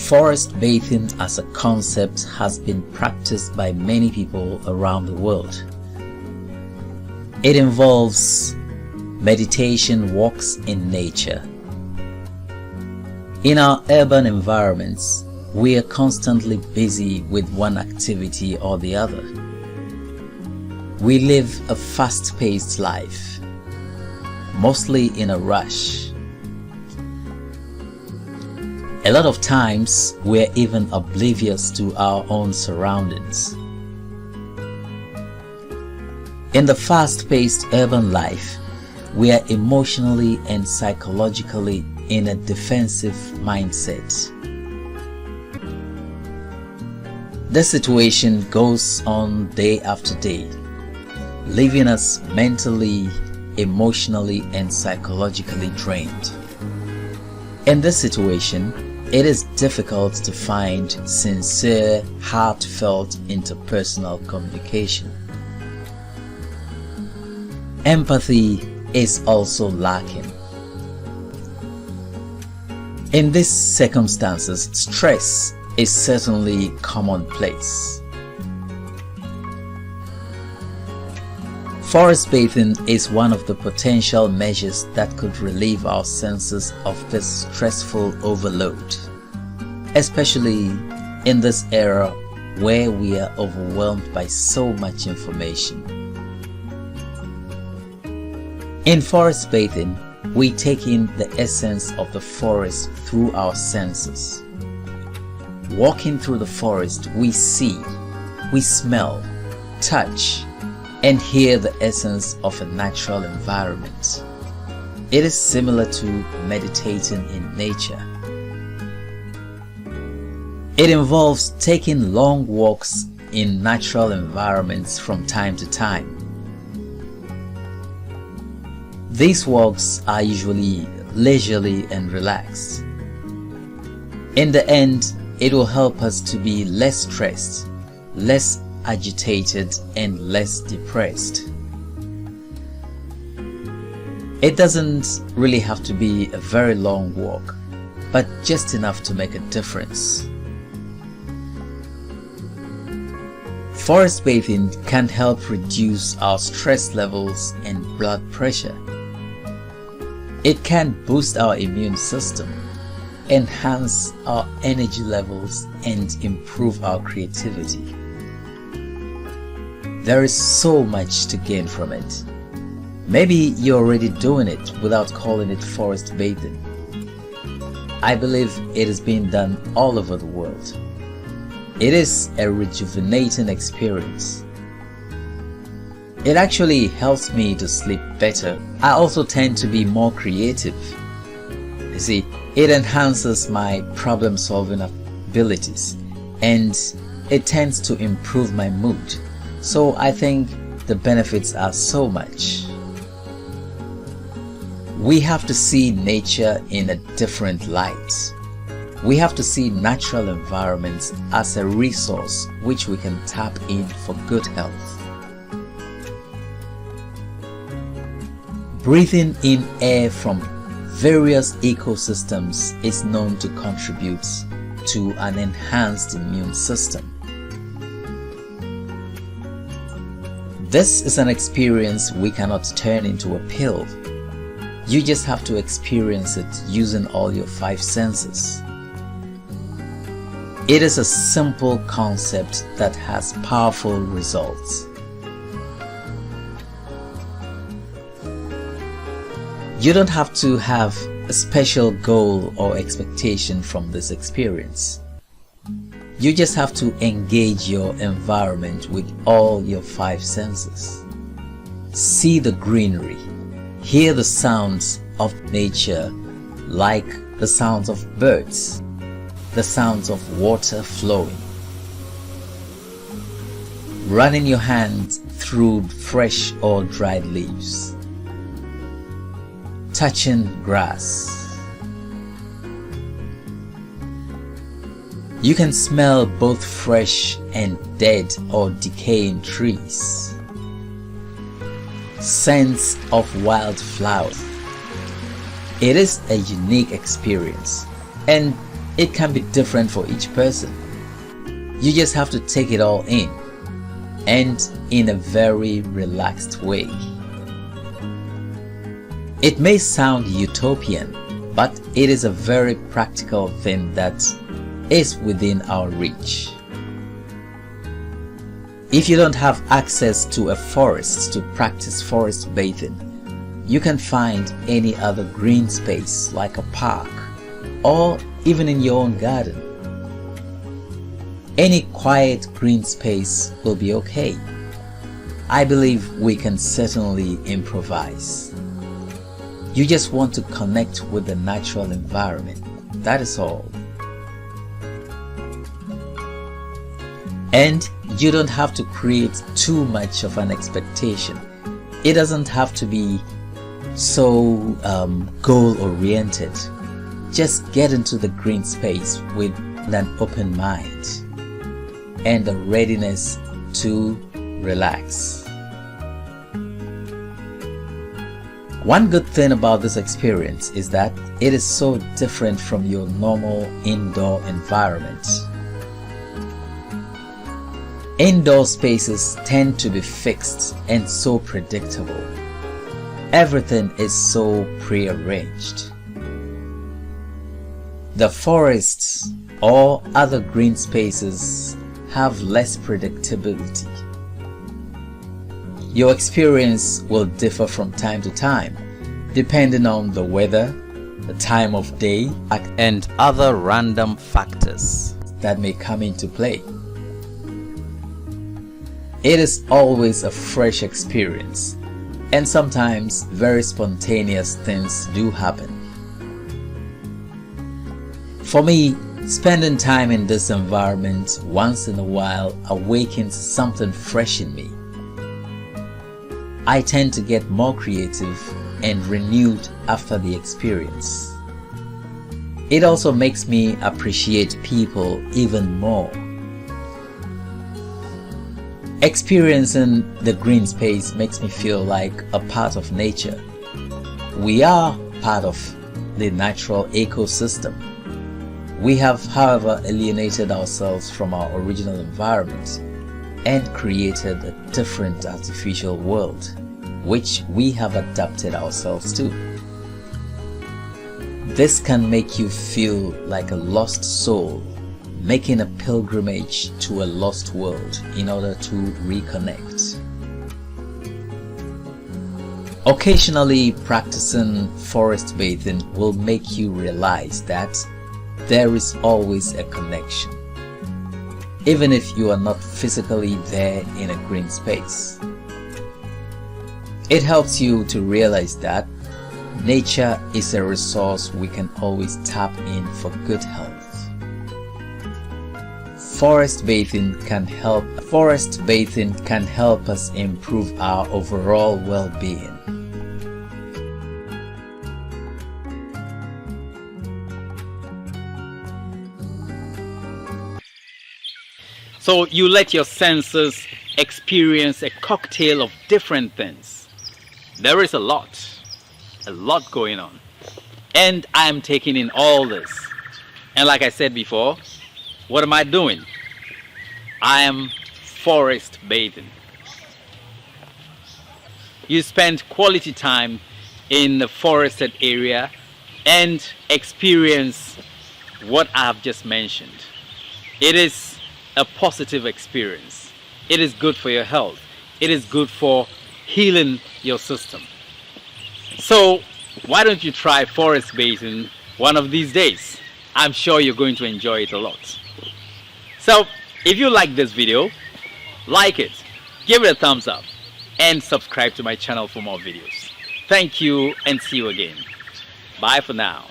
Forest bathing as a concept has been practiced by many people around the world. It involves meditation walks in nature. In our urban environments, we are constantly busy with one activity or the other. We live a fast-paced life, mostly in a rush. A lot of times, we're even oblivious to our own surroundings. In the fast-paced urban life, we are emotionally and psychologically in a defensive mindset. This situation goes on day after day, leaving us mentally, emotionally, and psychologically drained. In this situation, it is difficult to find sincere, heartfelt interpersonal communication. Empathy is also lacking. In these circumstances, stress is certainly commonplace. Forest bathing is one of the potential measures that could relieve our senses of this stressful overload, especially in this era where we are overwhelmed by so much information. In forest bathing, we take in the essence of the forest through our senses. Walking through the forest, we see, we smell, touch, and hear the essence of a natural environment. It is similar to meditating in nature. It involves taking long walks in natural environments from time to time. These walks are usually leisurely and relaxed. In the end, it will help us to be less stressed, less agitated, and less depressed. It doesn't really have to be a very long walk, but just enough to make a difference. Forest bathing can help reduce our stress levels and blood pressure. It can boost our immune system, enhance our energy levels, and improve our creativity. There is so much to gain from it. Maybe you're already doing it without calling it forest bathing. I believe it is being done all over the world. It is a rejuvenating experience. It actually helps me to sleep better. I also tend to be more creative. You see, it enhances my problem-solving abilities and it tends to improve my mood. So I think the benefits are so much. We have to see nature in a different light. We have to see natural environments as a resource which we can tap in for good health. Breathing in air from various ecosystems is known to contribute to an enhanced immune system. This is an experience we cannot turn into a pill. You just have to experience it using all your 5 senses. It is a simple concept that has powerful results. You don't have to have a special goal or expectation from this experience. You just have to engage your environment with all your 5 senses. See the greenery, hear the sounds of nature like the sounds of birds, the sounds of water flowing. Running your hands through fresh or dried leaves. Touching grass. You can smell both fresh and dead or decaying trees. Scents of wildflowers. It is a unique experience, and It can be different for each person. You just have to take it all in, and in a very relaxed way. It may sound utopian, but it is a very practical thing that is within our reach. If you don't have access to a forest to practice forest bathing, you can find any other green space like a park or even in your own garden. Any quiet green space will be okay. I believe we can certainly improvise. You just want to connect with the natural environment. That is all. And you don't have to create too much of an expectation. It doesn't have to be so goal-oriented. Just get into the green space with an open mind and a readiness to relax. One good thing about this experience is that it is so different from your normal indoor environment. Indoor spaces tend to be fixed and so predictable. Everything is so prearranged. The forests or other green spaces have less predictability. Your experience will differ from time to time, depending on the weather, the time of day, and other random factors that may come into play. It is always a fresh experience, and sometimes very spontaneous things do happen. For me, spending time in this environment once in a while awakens something fresh in me. I tend to get more creative and renewed after the experience. It also makes me appreciate people even more. Experiencing the green space makes me feel like a part of nature. We are part of the natural ecosystem. We have, however, alienated ourselves from our original environment and created a different artificial world, which we have adapted ourselves to. This can make you feel like a lost soul making a pilgrimage to a lost world in order to reconnect. Occasionally practicing forest bathing will make you realize that there is always a connection, even if you are not physically there in a green space. It helps you to realize that nature is a resource we can always tap in for good health. Forest bathing can help us improve our overall well-being. So you let your senses experience a cocktail of different things. There is a lot going on. And I am taking in all this. And like I said before, what am I doing? I am forest bathing. You spend quality time in the forested area and experience what I have just mentioned. It is a positive experience. It is good for your health. It is good for healing your system. So why don't you try forest bathing one of these days? I'm sure you're going to enjoy it a lot. So if you like this video, like it, give it a thumbs up, and subscribe to my channel for more videos. Thank you, and see you again. Bye for now.